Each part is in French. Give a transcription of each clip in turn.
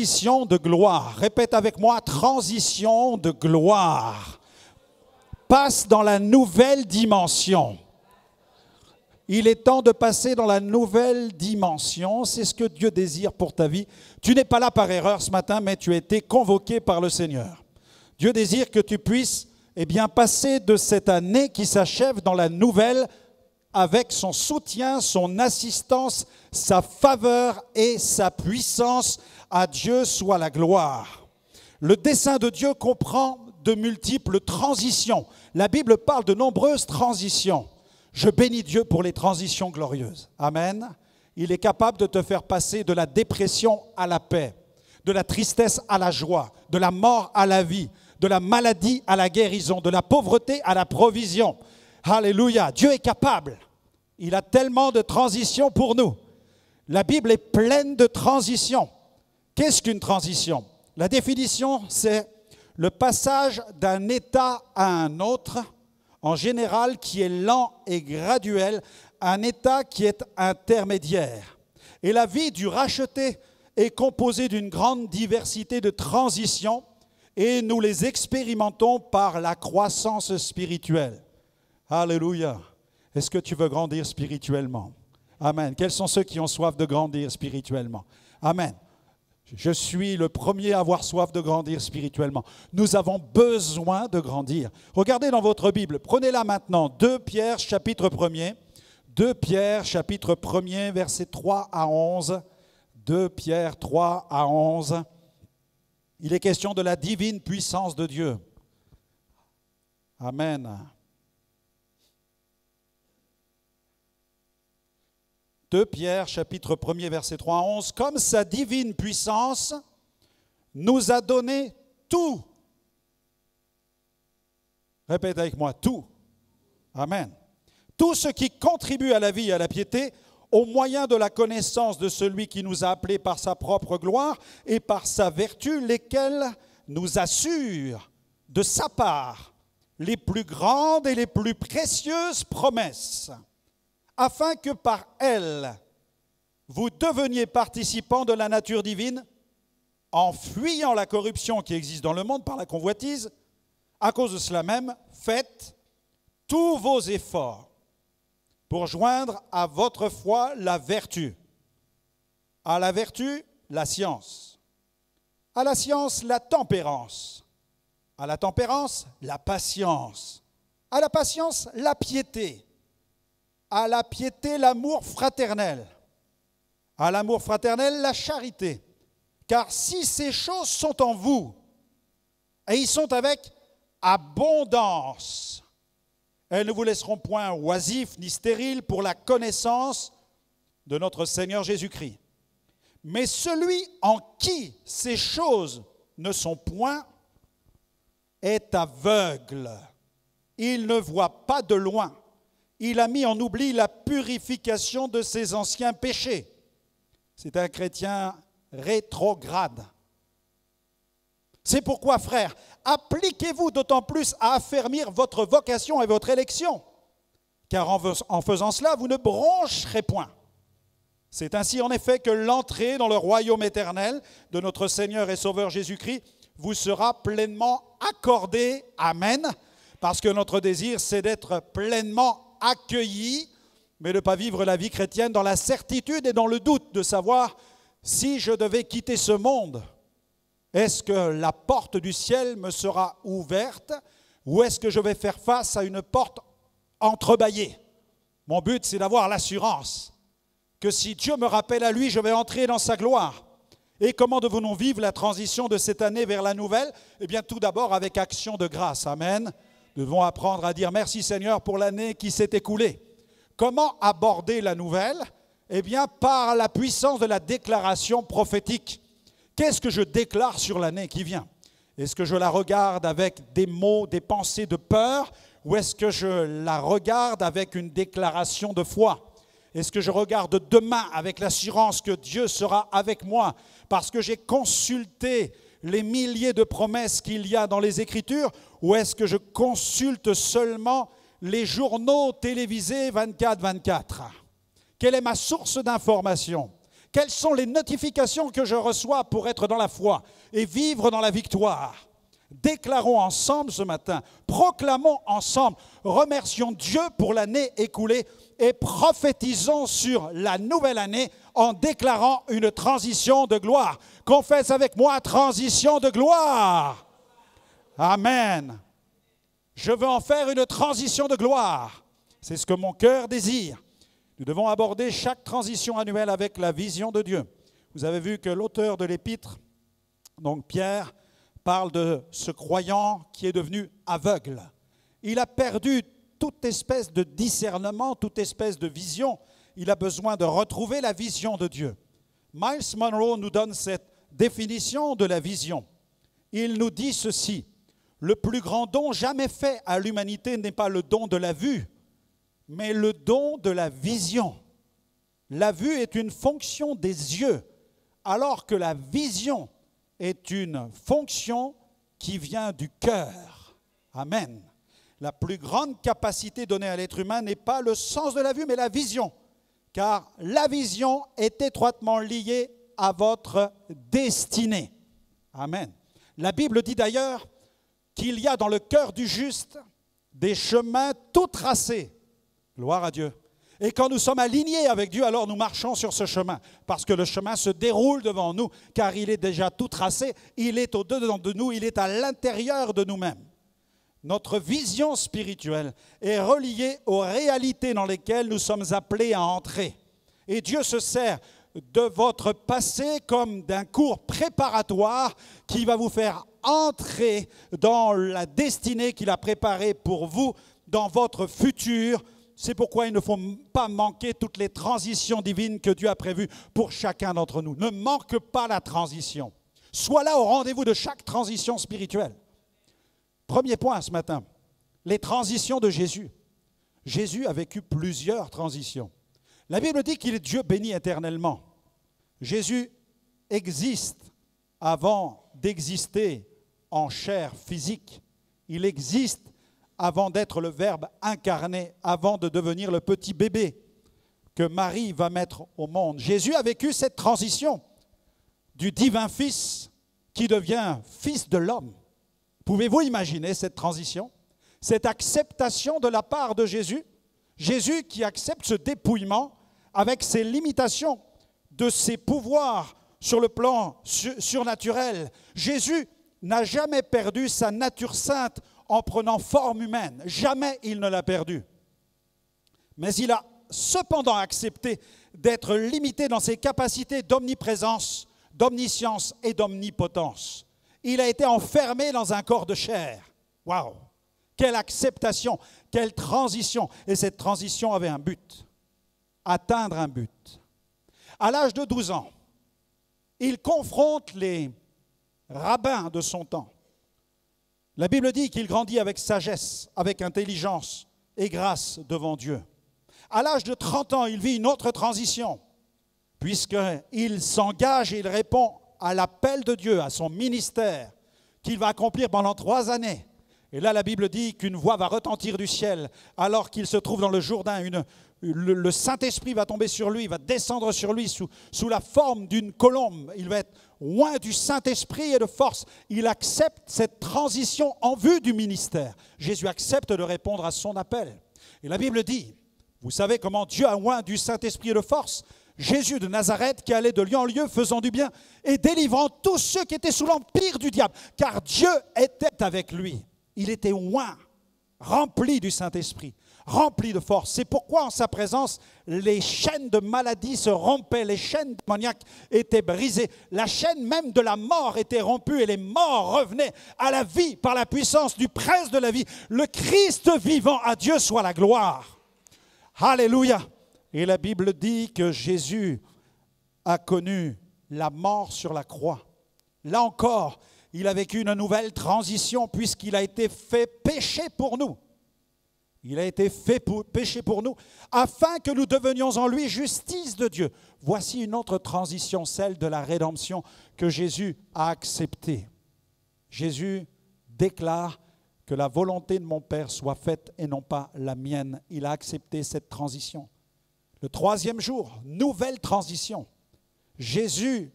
transition de gloire. Répète avec moi, transition de gloire. Passe dans la nouvelle dimension. Il est temps de passer dans la nouvelle dimension. C'est ce que Dieu désire pour ta vie. Tu n'es pas là par erreur ce matin, mais tu as été convoqué par le Seigneur. Dieu désire que tu puisses passer de cette année qui s'achève dans la nouvelle avec son soutien, son assistance, sa faveur et sa puissance. À Dieu soit la gloire. Le dessein de Dieu comprend de multiples transitions. La Bible parle de nombreuses transitions. Je bénis Dieu pour les transitions glorieuses. Amen. Il est capable de te faire passer de la dépression à la paix, de la tristesse à la joie, de la mort à la vie, de la maladie à la guérison, de la pauvreté à la provision. Alléluia. Dieu est capable. Il a tellement de transitions pour nous. La Bible est pleine de transitions. Qu'est-ce qu'une transition? La définition, c'est le passage d'un état à un autre, en général qui est lent et graduel, un état qui est intermédiaire. Et la vie du racheté est composée d'une grande diversité de transitions et nous les expérimentons par la croissance spirituelle. Alléluia. Est-ce que tu veux grandir spirituellement? Amen. Quels sont ceux qui ont soif de grandir spirituellement? Amen. Je suis le premier à avoir soif de grandir spirituellement. Nous avons besoin de grandir. Regardez dans votre Bible, prenez-la maintenant, 2 Pierre chapitre 1er, 2 Pierre chapitre 1er, versets 3 à 11, 2 Pierre 3 à 11. Il est question de la divine puissance de Dieu. Amen. 2 Pierre, chapitre 1er, verset 3 à 11. « Comme sa divine puissance nous a donné tout. » Répète avec moi, tout. Amen. « Tout ce qui contribue à la vie et à la piété, au moyen de la connaissance de celui qui nous a appelés par sa propre gloire et par sa vertu, lesquels nous assurent de sa part les plus grandes et les plus précieuses promesses, afin que par elle, vous deveniez participants de la nature divine, en fuyant la corruption qui existe dans le monde par la convoitise. À cause de cela même, faites tous vos efforts pour joindre à votre foi la vertu, à la vertu, la science, à la science, la tempérance, à la tempérance, la patience, à la patience, la piété, à la piété, l'amour fraternel, à l'amour fraternel, la charité. Car si ces choses sont en vous, et ils sont avec abondance, elles ne vous laisseront point oisifs ni stériles pour la connaissance de notre Seigneur Jésus-Christ. Mais celui en qui ces choses ne sont point est aveugle. Il ne voit pas de loin. Il a mis en oubli la purification de ses anciens péchés. C'est un chrétien rétrograde. C'est pourquoi, frères, appliquez-vous d'autant plus à affermir votre vocation et votre élection, car en faisant cela, vous ne broncherez point. C'est ainsi en effet que l'entrée dans le royaume éternel de notre Seigneur et Sauveur Jésus-Christ vous sera pleinement accordée. Amen. Parce que notre désir, c'est d'être pleinement accueilli, mais de ne pas vivre la vie chrétienne dans la certitude et dans le doute de savoir si je devais quitter ce monde, est-ce que la porte du ciel me sera ouverte ou est-ce que je vais faire face à une porte entrebâillée? Mon but, c'est d'avoir l'assurance que si Dieu me rappelle à lui, je vais entrer dans sa gloire. Et comment devons-nous vivre la transition de cette année vers la nouvelle? Eh bien, tout d'abord avec action de grâce. Amen. Nous devons apprendre à dire merci Seigneur pour l'année qui s'est écoulée. Comment aborder la nouvelle? Eh bien, par la puissance de la déclaration prophétique. Qu'est-ce que je déclare sur l'année qui vient? Est-ce que je la regarde avec des mots, des pensées de peur, ou est-ce que je la regarde avec une déclaration de foi? Est-ce que je regarde demain avec l'assurance que Dieu sera avec moi parce que j'ai consulté les milliers de promesses qu'il y a dans les Écritures, ou est-ce que je consulte seulement les journaux télévisés 24/24? Quelle est ma source d'information? Quelles sont les notifications que je reçois pour être dans la foi et vivre dans la victoire? Déclarons ensemble ce matin, proclamons ensemble, remercions Dieu pour l'année écoulée et prophétisons sur la nouvelle année en déclarant une transition de gloire. Confesse avec moi, transition de gloire. Amen. Je veux en faire une transition de gloire. C'est ce que mon cœur désire. Nous devons aborder chaque transition annuelle avec la vision de Dieu. Vous avez vu que l'auteur de l'épître, donc Pierre, parle de ce croyant qui est devenu aveugle. Il a perdu toute espèce de discernement, toute espèce de vision. Il a besoin de retrouver la vision de Dieu. Myles Munroe nous donne cette définition de la vision. Il nous dit ceci: le plus grand don jamais fait à l'humanité n'est pas le don de la vue, mais le don de la vision. La vue est une fonction des yeux, alors que la vision est une fonction qui vient du cœur. Amen. La plus grande capacité donnée à l'être humain n'est pas le sens de la vue, mais la vision. Car la vision est étroitement liée à votre destinée. Amen. La Bible dit d'ailleurs qu'il y a dans le cœur du juste des chemins tout tracés. Gloire à Dieu. Et quand nous sommes alignés avec Dieu, alors nous marchons sur ce chemin, parce que le chemin se déroule devant nous, car il est déjà tout tracé, il est au-dedans de nous, il est à l'intérieur de nous-mêmes. Notre vision spirituelle est reliée aux réalités dans lesquelles nous sommes appelés à entrer. Et Dieu se sert de votre passé comme d'un cours préparatoire qui va vous faire entrer dans la destinée qu'il a préparée pour vous, dans votre futur. C'est pourquoi il ne faut pas manquer toutes les transitions divines que Dieu a prévues pour chacun d'entre nous. Ne manque pas la transition. Sois là au rendez-vous de chaque transition spirituelle. Premier point ce matin, les transitions de Jésus. Jésus a vécu plusieurs transitions. La Bible dit qu'il est Dieu béni éternellement. Jésus existe avant d'exister en chair physique. Il existe avant d'être le Verbe incarné, avant de devenir le petit bébé que Marie va mettre au monde. Jésus a vécu cette transition du divin Fils qui devient Fils de l'homme. Pouvez-vous imaginer cette transition, cette acceptation de la part de Jésus? Jésus qui accepte ce dépouillement avec ses limitations de ses pouvoirs sur le plan surnaturel. Jésus n'a jamais perdu sa nature sainte en prenant forme humaine. Jamais il ne l'a perdu. Mais il a cependant accepté d'être limité dans ses capacités d'omniprésence, d'omniscience et d'omnipotence. Il a été enfermé dans un corps de chair. Waouh! Quelle acceptation, quelle transition! Et cette transition avait un but, atteindre un but. À l'âge de 12 ans, il confronte les rabbins de son temps. La Bible dit qu'il grandit avec sagesse, avec intelligence et grâce devant Dieu. À l'âge de 30 ans, il vit une autre transition, puisqu'il s'engage et il répond à l'appel de Dieu, à son ministère, qu'il va accomplir pendant 3 années. Et là, la Bible dit qu'une voix va retentir du ciel, alors qu'il se trouve dans le Jourdain. Le Saint-Esprit va tomber sur lui, va descendre sur lui sous la forme d'une colombe. Il va être loin du Saint-Esprit et de force. Il accepte cette transition en vue du ministère. Jésus accepte de répondre à son appel. Et la Bible dit, vous savez comment Dieu a loin du Saint-Esprit et de force? Jésus de Nazareth qui allait de lieu en lieu faisant du bien et délivrant tous ceux qui étaient sous l'empire du diable, car Dieu était avec lui. Il était loin, rempli du Saint-Esprit, rempli de force. C'est pourquoi en sa présence, les chaînes de maladie se rompaient, les chaînes démoniaques étaient brisées, la chaîne même de la mort était rompue et les morts revenaient à la vie par la puissance du prince de la vie. Le Christ vivant, à Dieu soit la gloire. Alléluia. Et la Bible dit que Jésus a connu la mort sur la croix. Là encore, il a vécu une nouvelle transition puisqu'il a été fait péché pour nous. Il a été fait péché pour nous afin que nous devenions en lui justice de Dieu. Voici une autre transition, celle de la rédemption que Jésus a acceptée. Jésus déclare que la volonté de mon Père soit faite et non pas la mienne. Il a accepté cette transition. Le 3e jour, nouvelle transition. Jésus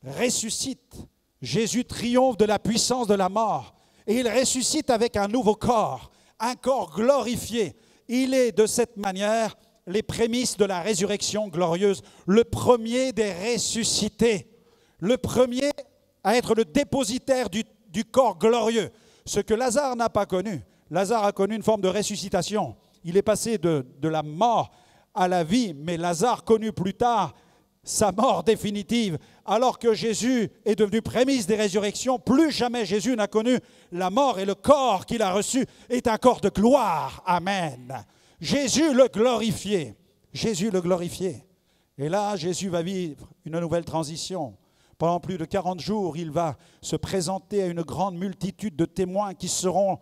ressuscite. Jésus triomphe de la puissance de la mort. Et il ressuscite avec un nouveau corps, un corps glorifié. Il est de cette manière les prémices de la résurrection glorieuse, le premier des ressuscités, le premier à être le dépositaire du corps glorieux. Ce que Lazare n'a pas connu. Lazare a connu une forme de ressuscitation. Il est passé de la mort à la vie, mais Lazare connut plus tard sa mort définitive. Alors que Jésus est devenu prémisse des résurrections, plus jamais Jésus n'a connu la mort, et le corps qu'il a reçu est un corps de gloire. Amen. Jésus le glorifié. Jésus le glorifié. Et là, Jésus va vivre une nouvelle transition. Pendant plus de 40 jours, il va se présenter à une grande multitude de témoins qui seront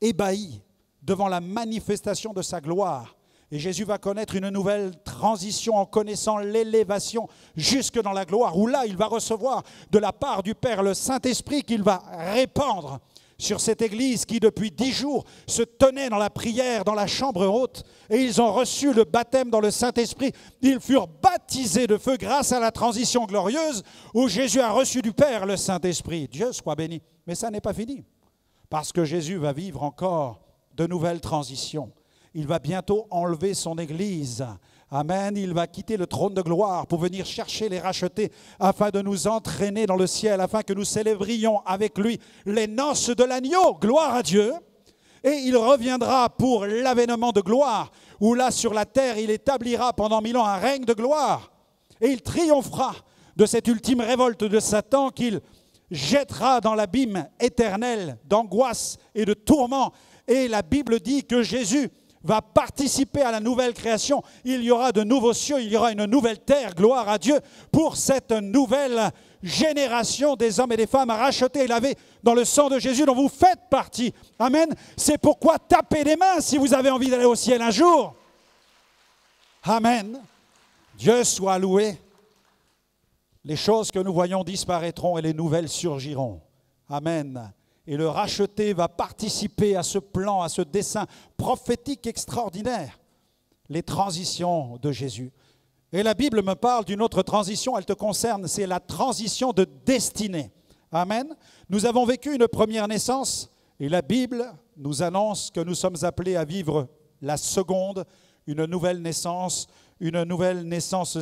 ébahis devant la manifestation de sa gloire. Et Jésus va connaître une nouvelle transition en connaissant l'élévation jusque dans la gloire, où là, il va recevoir de la part du Père le Saint-Esprit qu'il va répandre sur cette église qui, depuis 10 jours, se tenait dans la prière, dans la chambre haute. Et ils ont reçu le baptême dans le Saint-Esprit. Ils furent baptisés de feu grâce à la transition glorieuse où Jésus a reçu du Père le Saint-Esprit. Dieu soit béni. Mais ça n'est pas fini, parce que Jésus va vivre encore de nouvelles transitions. Il va bientôt enlever son Église. Amen. Il va quitter le trône de gloire pour venir chercher les rachetés afin de nous entraîner dans le ciel, afin que nous célébrions avec lui les noces de l'agneau. Gloire à Dieu. Et il reviendra pour l'avènement de gloire, où là sur la terre, il établira pendant 1000 ans un règne de gloire. Et il triomphera de cette ultime révolte de Satan qu'il jettera dans l'abîme éternel d'angoisse et de tourment. Et la Bible dit que Jésus va participer à la nouvelle création. Il y aura de nouveaux cieux, il y aura une nouvelle terre, gloire à Dieu, pour cette nouvelle génération des hommes et des femmes rachetés et lavés dans le sang de Jésus dont vous faites partie. Amen. C'est pourquoi tapez les mains si vous avez envie d'aller au ciel un jour. Amen. Dieu soit loué. Les choses que nous voyons disparaîtront et les nouvelles surgiront. Amen. Et le racheté va participer à ce plan, à ce dessein prophétique extraordinaire. Les transitions de Jésus. Et la Bible me parle d'une autre transition, elle te concerne, c'est la transition de destinée. Amen. Nous avons vécu une première naissance et la Bible nous annonce que nous sommes appelés à vivre la seconde, une nouvelle naissance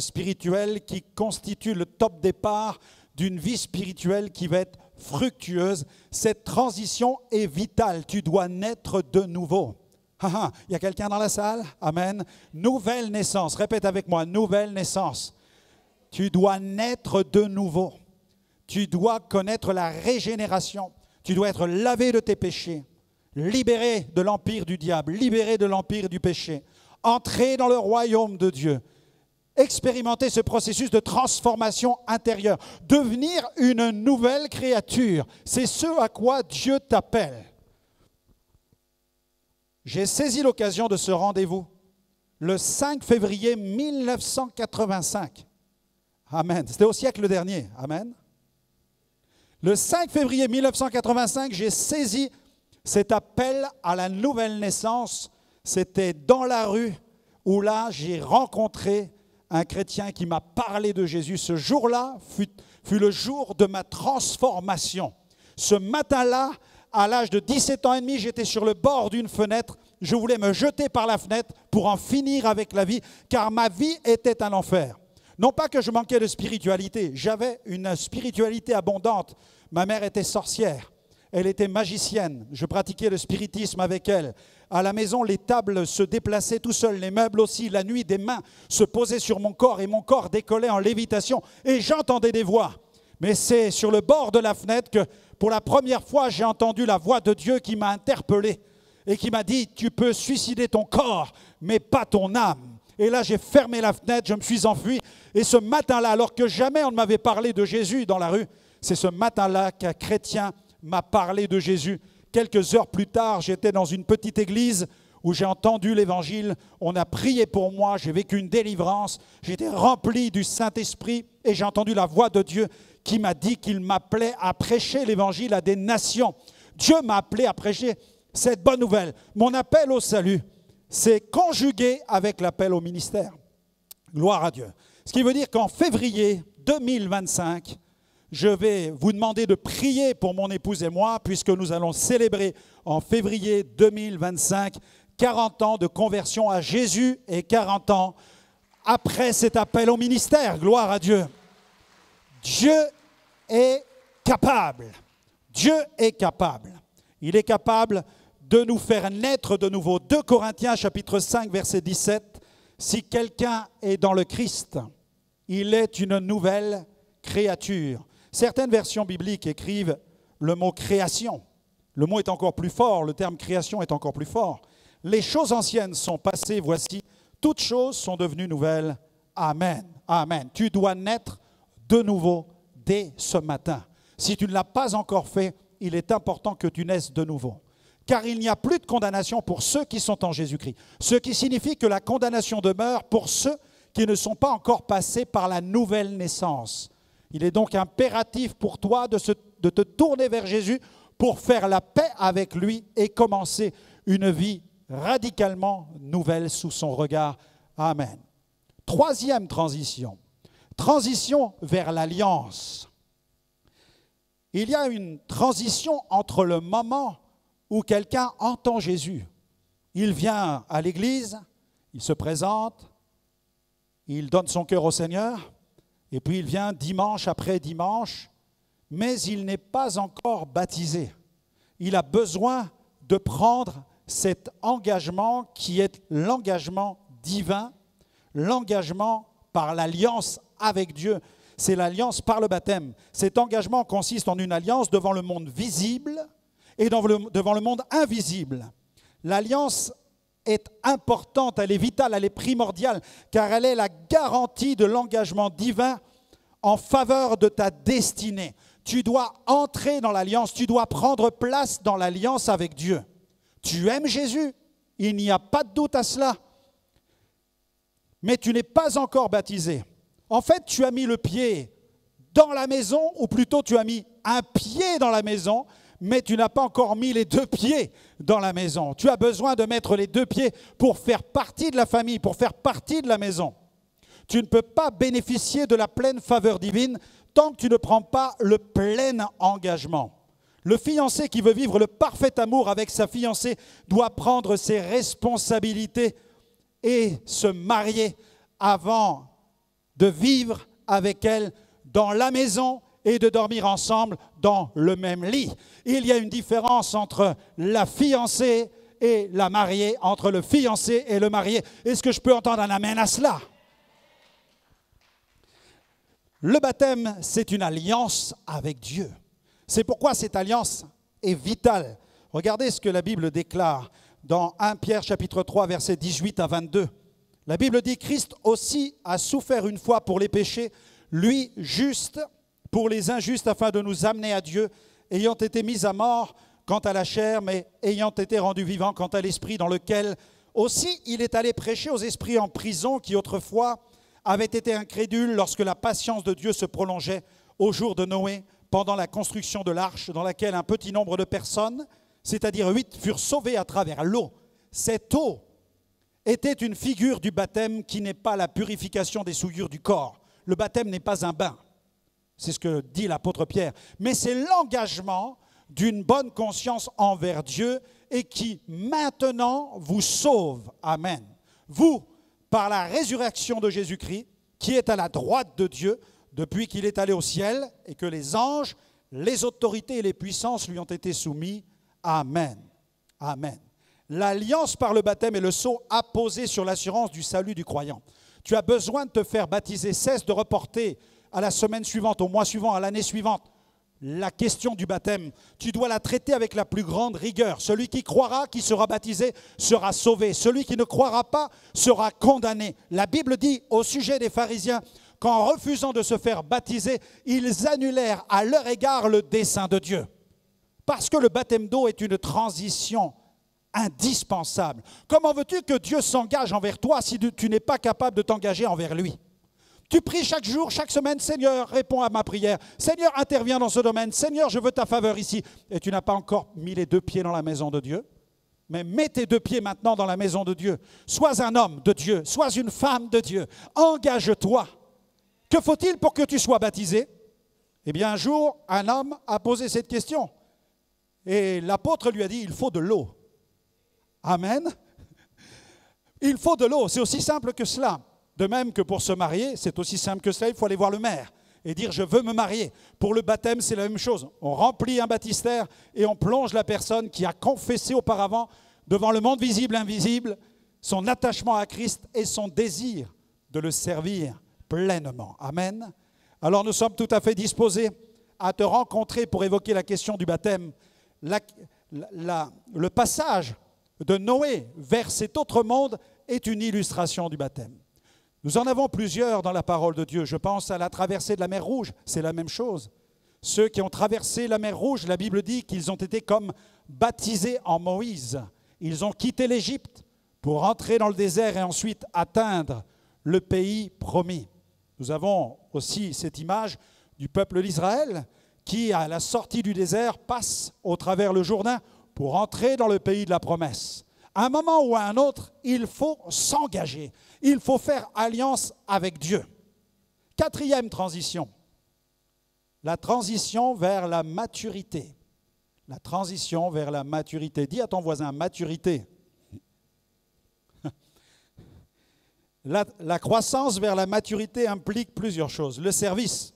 spirituelle qui constitue le top départ d'une vie spirituelle qui va être fructueuse. Cette transition est vitale. Tu dois naître de nouveau. Il y a quelqu'un dans la salle? Amen. Nouvelle naissance. Répète avec moi, nouvelle naissance. Tu dois naître de nouveau. Tu dois connaître la régénération. Tu dois être lavé de tes péchés, libéré de l'empire du diable, libéré de l'empire du péché, entrer dans le royaume de Dieu. Expérimenter ce processus de transformation intérieure, devenir une nouvelle créature. C'est ce à quoi Dieu t'appelle. J'ai saisi l'occasion de ce rendez-vous le 5 février 1985. Amen. C'était au siècle dernier. Amen. Le 5 février 1985, j'ai saisi cet appel à la nouvelle naissance. C'était dans la rue où là, j'ai rencontré un chrétien qui m'a parlé de Jésus. Ce jour-là fut le jour de ma transformation. Ce matin-là, à l'âge de 17 ans et demi, j'étais sur le bord d'une fenêtre. Je voulais me jeter par la fenêtre pour en finir avec la vie, car ma vie était un enfer. Non pas que je manquais de spiritualité, j'avais une spiritualité abondante. Ma mère était sorcière, elle était magicienne, je pratiquais le spiritisme avec elle. À la maison, les tables se déplaçaient tout seuls, les meubles aussi. La nuit, des mains se posaient sur mon corps et mon corps décollait en lévitation. Et j'entendais des voix. Mais c'est sur le bord de la fenêtre que, pour la première fois, j'ai entendu la voix de Dieu qui m'a interpellé et qui m'a dit « Tu peux suicider ton corps, mais pas ton âme. » Et là, j'ai fermé la fenêtre, je me suis enfui. Et ce matin-là, alors que jamais on ne m'avait parlé de Jésus dans la rue, c'est ce matin-là qu'un chrétien m'a parlé de Jésus. Quelques heures plus tard, j'étais dans une petite église où j'ai entendu l'évangile. On a prié pour moi, j'ai vécu une délivrance. J'étais rempli du Saint-Esprit et j'ai entendu la voix de Dieu qui m'a dit qu'il m'appelait à prêcher l'évangile à des nations. Dieu m'a appelé à prêcher cette bonne nouvelle. Mon appel au salut, c'est conjugué avec l'appel au ministère. Gloire à Dieu. Ce qui veut dire qu'en février 2025, je vais vous demander de prier pour mon épouse et moi, puisque nous allons célébrer en février 2025 40 ans de conversion à Jésus et 40 ans après cet appel au ministère. Gloire à Dieu. Dieu est capable. Dieu est capable. Il est capable de nous faire naître de nouveau. 2 Corinthiens chapitre 5 verset 17. Si quelqu'un est dans le Christ, il est une nouvelle créature. Certaines versions bibliques écrivent le mot création. Le mot est encore plus fort, le terme création est encore plus fort. Les choses anciennes sont passées, voici, toutes choses sont devenues nouvelles. Amen. Amen. Tu dois naître de nouveau dès ce matin. Si tu ne l'as pas encore fait, il est important que tu naisses de nouveau. Car il n'y a plus de condamnation pour ceux qui sont en Jésus-Christ. Ce qui signifie que la condamnation demeure pour ceux qui ne sont pas encore passés par la nouvelle naissance. Il est donc impératif pour toi de te tourner vers Jésus pour faire la paix avec lui et commencer une vie radicalement nouvelle sous son regard. Amen. Troisième transition. Transition vers l'alliance. Il y a une transition entre le moment où quelqu'un entend Jésus. Il vient à l'église, il se présente, il donne son cœur au Seigneur, et puis il vient dimanche après dimanche, mais il n'est pas encore baptisé. Il a besoin de prendre cet engagement qui est l'engagement divin, l'engagement par l'alliance avec Dieu. C'est l'alliance par le baptême. Cet engagement consiste en une alliance devant le monde visible et devant le monde invisible. L'alliance est importante, elle est vitale, elle est primordiale, car elle est la garantie de l'engagement divin en faveur de ta destinée. Tu dois entrer dans l'alliance, tu dois prendre place dans l'alliance avec Dieu. Tu aimes Jésus, il n'y a pas de doute à cela, mais tu n'es pas encore baptisé. En fait, tu as mis le pied dans la maison, ou plutôt tu as mis un pied dans la maison, mais tu n'as pas encore mis les deux pieds dans la maison. Tu as besoin de mettre les deux pieds pour faire partie de la famille, pour faire partie de la maison. Tu ne peux pas bénéficier de la pleine faveur divine tant que tu ne prends pas le plein engagement. Le fiancé qui veut vivre le parfait amour avec sa fiancée doit prendre ses responsabilités et se marier avant de vivre avec elle dans la maison et de dormir ensemble dans le même lit. Il y a une différence entre la fiancée et la mariée, entre le fiancé et le marié. Est-ce que je peux entendre un amen à cela? Le baptême, c'est une alliance avec Dieu. C'est pourquoi cette alliance est vitale. Regardez ce que la Bible déclare dans 1 Pierre chapitre 3, versets 18 à 22. La Bible dit « Christ aussi a souffert une fois pour les péchés, lui juste pour les injustes, afin de nous amener à Dieu, ayant été mis à mort quant à la chair, mais ayant été rendu vivant quant à l'esprit, dans lequel aussi il est allé prêcher aux esprits en prison qui autrefois avaient été incrédules lorsque la patience de Dieu se prolongeait au jour de Noé, pendant la construction de l'arche, dans laquelle un petit nombre de personnes, c'est-à-dire 8, furent sauvées à travers l'eau. Cette eau était une figure du baptême qui n'est pas la purification des souillures du corps. Le baptême n'est pas un bain. C'est ce que dit l'apôtre Pierre. Mais c'est l'engagement d'une bonne conscience envers Dieu et qui maintenant vous sauve. Amen. Vous, par la résurrection de Jésus-Christ, qui est à la droite de Dieu, depuis qu'il est allé au ciel et que les anges, les autorités et les puissances lui ont été soumis. Amen. Amen. L'alliance par le baptême est le sceau apposé sur l'assurance du salut du croyant. Tu as besoin de te faire baptiser. Cesse de reporter à la semaine suivante, au mois suivant, à l'année suivante. La question du baptême, tu dois la traiter avec la plus grande rigueur. Celui qui croira, qui sera baptisé, sera sauvé. Celui qui ne croira pas sera condamné. La Bible dit au sujet des pharisiens qu'en refusant de se faire baptiser, ils annulèrent à leur égard le dessein de Dieu. Parce que le baptême d'eau est une transition indispensable. Comment veux-tu que Dieu s'engage envers toi si tu n'es pas capable de t'engager envers lui? Tu pries chaque jour, chaque semaine, Seigneur, réponds à ma prière. Seigneur, interviens dans ce domaine. Seigneur, je veux ta faveur ici. Et tu n'as pas encore mis les deux pieds dans la maison de Dieu. Mais mets tes deux pieds maintenant dans la maison de Dieu. Sois un homme de Dieu, sois une femme de Dieu. Engage-toi. Que faut-il pour que tu sois baptisé? Eh bien, un jour, un homme a posé cette question. Et l'apôtre lui a dit, il faut de l'eau. Amen. Il faut de l'eau, c'est aussi simple que cela. De même que pour se marier, c'est aussi simple que cela, il faut aller voir le maire et dire je veux me marier. Pour le baptême, c'est la même chose. On remplit un baptistère et on plonge la personne qui a confessé auparavant devant le monde visible et invisible son attachement à Christ et son désir de le servir pleinement. Amen. Alors nous sommes tout à fait disposés à te rencontrer pour évoquer la question du baptême. Le passage de Noé vers cet autre monde est une illustration du baptême. Nous en avons plusieurs dans la parole de Dieu. Je pense à la traversée de la mer Rouge, c'est la même chose. Ceux qui ont traversé la mer Rouge, la Bible dit qu'ils ont été comme baptisés en Moïse. Ils ont quitté l'Égypte pour entrer dans le désert et ensuite atteindre le pays promis. Nous avons aussi cette image du peuple d'Israël qui, à la sortie du désert, passe au travers le Jourdain pour entrer dans le pays de la promesse. À un moment ou à un autre, il faut s'engager. Il faut faire alliance avec Dieu. Quatrième transition, la transition vers la maturité. La transition vers la maturité. Dis à ton voisin, maturité. La croissance vers la maturité implique plusieurs choses. Le service,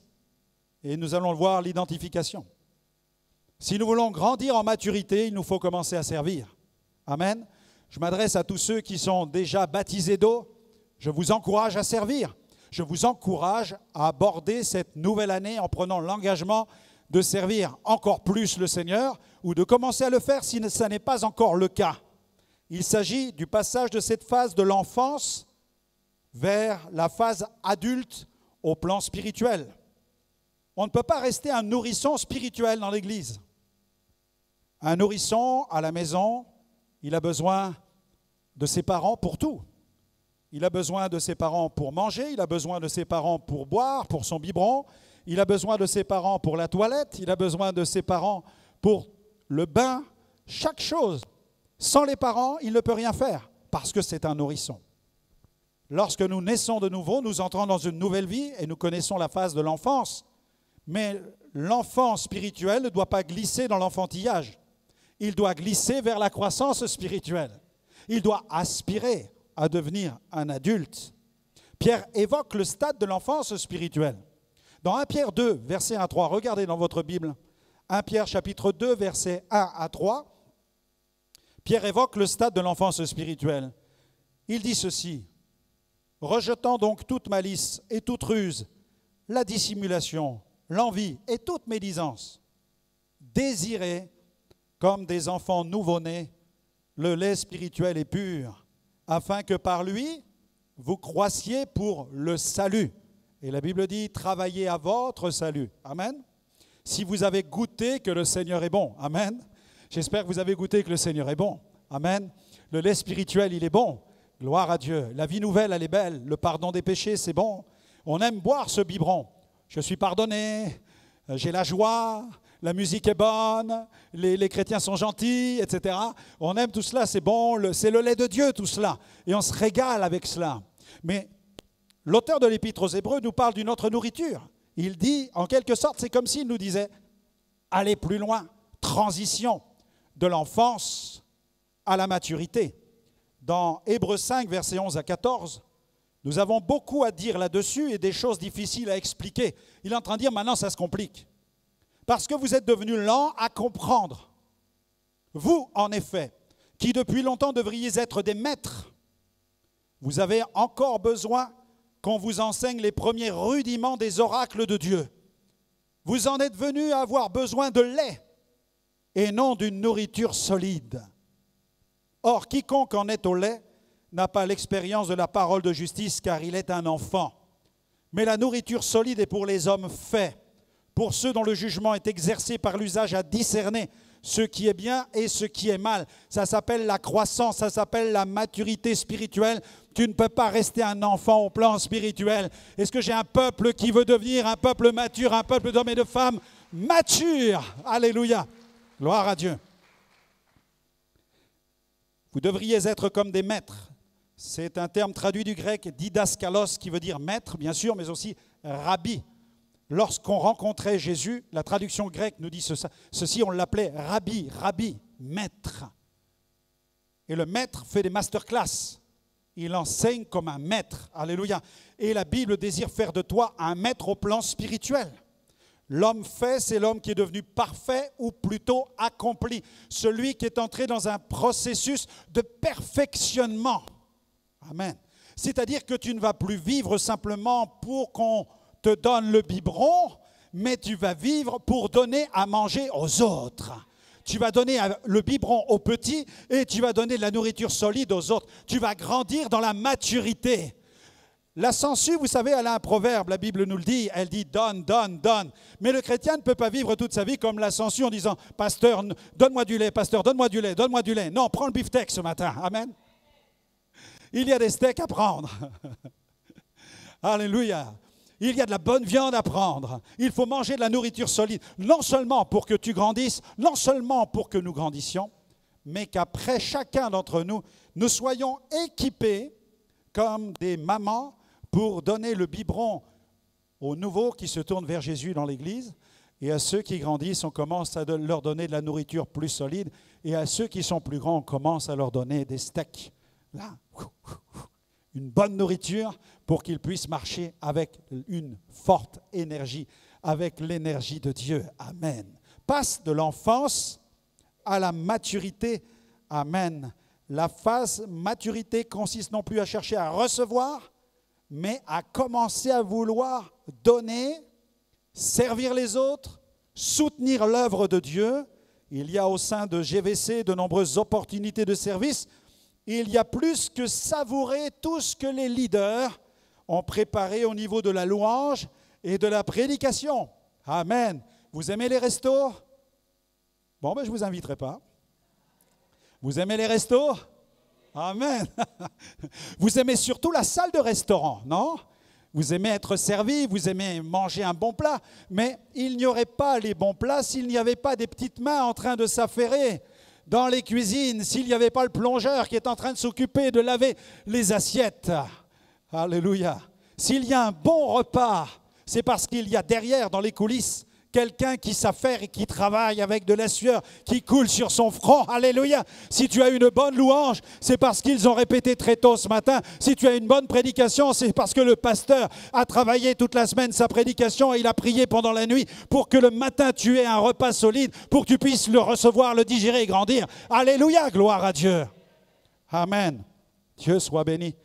et nous allons le voir, l'identification. Si nous voulons grandir en maturité, il nous faut commencer à servir. Amen. Je m'adresse à tous ceux qui sont déjà baptisés d'eau. Je vous encourage à servir. Je vous encourage à aborder cette nouvelle année en prenant l'engagement de servir encore plus le Seigneur ou de commencer à le faire si ce n'est pas encore le cas. Il s'agit du passage de cette phase de l'enfance vers la phase adulte au plan spirituel. On ne peut pas rester un nourrisson spirituel dans l'Église. Un nourrisson à la maison, il a besoin de ses parents pour tout. Il a besoin de ses parents pour manger, il a besoin de ses parents pour boire, pour son biberon, il a besoin de ses parents pour la toilette, il a besoin de ses parents pour le bain, chaque chose. Sans les parents, il ne peut rien faire parce que c'est un nourrisson. Lorsque nous naissons de nouveau, nous entrons dans une nouvelle vie et nous connaissons la phase de l'enfance. Mais l'enfant spirituel ne doit pas glisser dans l'enfantillage. Il doit glisser vers la croissance spirituelle. Il doit aspirer à devenir un adulte. Pierre évoque le stade de l'enfance spirituelle. Dans 1 Pierre 2, versets 1 à 3, regardez dans votre Bible, 1 Pierre chapitre 2, versets 1 à 3, Pierre évoque le stade de l'enfance spirituelle. Il dit ceci, « Rejetant donc toute malice et toute ruse, la dissimulation, l'envie et toute médisance, désirez, comme des enfants nouveau-nés, le lait spirituel et pur, afin que par lui, vous croissiez pour le salut. » Et la Bible dit, travaillez à votre salut. Amen. Si vous avez goûté que le Seigneur est bon. Amen. J'espère que vous avez goûté que le Seigneur est bon. Amen. Le lait spirituel, il est bon. Gloire à Dieu. La vie nouvelle, elle est belle. Le pardon des péchés, c'est bon. On aime boire ce biberon. Je suis pardonné, j'ai la joie, la musique est bonne, les chrétiens sont gentils, etc. On aime tout cela, c'est bon, c'est le lait de Dieu tout cela. Et on se régale avec cela. Mais l'auteur de l'Épître aux Hébreux nous parle d'une autre nourriture. Il dit, en quelque sorte, c'est comme s'il nous disait, allez plus loin, transition de l'enfance à la maturité. Dans Hébreux 5, versets 11 à 14, nous avons beaucoup à dire là-dessus et des choses difficiles à expliquer. Il est en train de dire, maintenant ça se complique. Parce que vous êtes devenus lents à comprendre. Vous, en effet, qui depuis longtemps devriez être des maîtres, vous avez encore besoin qu'on vous enseigne les premiers rudiments des oracles de Dieu. Vous en êtes venus à avoir besoin de lait et non d'une nourriture solide. Or, quiconque en est au lait n'a pas l'expérience de la parole de justice car il est un enfant. Mais la nourriture solide est pour les hommes faits, pour ceux dont le jugement est exercé par l'usage à discerner ce qui est bien et ce qui est mal. Ça s'appelle la croissance, ça s'appelle la maturité spirituelle. Tu ne peux pas rester un enfant au plan spirituel. Est-ce que j'ai un peuple qui veut devenir un peuple mature, un peuple d'hommes et de femmes matures? Alléluia. Gloire à Dieu. Vous devriez être comme des maîtres. C'est un terme traduit du grec didaskalos qui veut dire maître, bien sûr, mais aussi rabbi. Lorsqu'on rencontrait Jésus, la traduction grecque nous dit ceci, on l'appelait rabbi, rabbi, maître. Et le maître fait des masterclass. Il enseigne comme un maître. Alléluia. Et la Bible désire faire de toi un maître au plan spirituel. L'homme fait, c'est l'homme qui est devenu parfait ou plutôt accompli. Celui qui est entré dans un processus de perfectionnement. Amen. C'est-à-dire que tu ne vas plus vivre simplement pour qu'on te donne le biberon, mais tu vas vivre pour donner à manger aux autres. Tu vas donner le biberon aux petits et tu vas donner de la nourriture solide aux autres. Tu vas grandir dans la maturité. La sangsue, vous savez, elle a un proverbe, la Bible nous le dit, elle dit « donne, donne, donne ». Mais le chrétien ne peut pas vivre toute sa vie comme la sangsue en disant « Pasteur, donne-moi du lait, pasteur, donne-moi du lait, donne-moi du lait ». Non, prends le beefsteak ce matin, amen. Il y a des steaks à prendre. Alléluia. Il y a de la bonne viande à prendre. Il faut manger de la nourriture solide, non seulement pour que tu grandisses, non seulement pour que nous grandissions, mais qu'après chacun d'entre nous, nous soyons équipés comme des mamans pour donner le biberon aux nouveaux qui se tournent vers Jésus dans l'Église. Et à ceux qui grandissent, on commence à leur donner de la nourriture plus solide. Et à ceux qui sont plus grands, on commence à leur donner des steaks. Là, une bonne nourriture pour qu'ils puissent marcher avec une forte énergie, avec l'énergie de Dieu. Amen. Passe de l'enfance à la maturité. Amen. La phase maturité consiste non plus à chercher à recevoir, mais à commencer à vouloir donner, servir les autres, soutenir l'œuvre de Dieu. Il y a au sein de GVC de nombreuses opportunités de service. Il y a plus que savourer tout ce que les leaders ont préparé au niveau de la louange et de la prédication. Amen. Vous aimez les restos? Bon, ben je ne vous inviterai pas. Vous aimez les restos? Amen. Vous aimez surtout la salle de restaurant, non? Vous aimez être servi, vous aimez manger un bon plat, mais il n'y aurait pas les bons plats s'il n'y avait pas des petites mains en train de s'affairer dans les cuisines, s'il n'y avait pas le plongeur qui est en train de s'occuper de laver les assiettes. Alléluia. S'il y a un bon repas, c'est parce qu'il y a derrière, dans les coulisses, quelqu'un qui s'affaire et qui travaille avec de la sueur qui coule sur son front. Alléluia. Si tu as une bonne louange, c'est parce qu'ils ont répété très tôt ce matin. Si tu as une bonne prédication, c'est parce que le pasteur a travaillé toute la semaine sa prédication et il a prié pendant la nuit pour que le matin tu aies un repas solide, pour que tu puisses le recevoir, le digérer et grandir. Alléluia, gloire à Dieu. Amen. Dieu soit béni.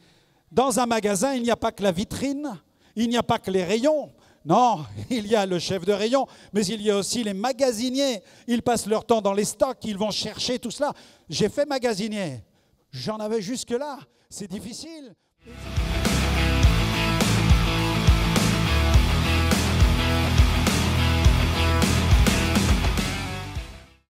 Dans un magasin, il n'y a pas que la vitrine, il n'y a pas que les rayons. Non, il y a le chef de rayon, mais il y a aussi les magasiniers. Ils passent leur temps dans les stocks, ils vont chercher tout cela. J'ai fait magasinier. J'en avais jusque-là. C'est difficile.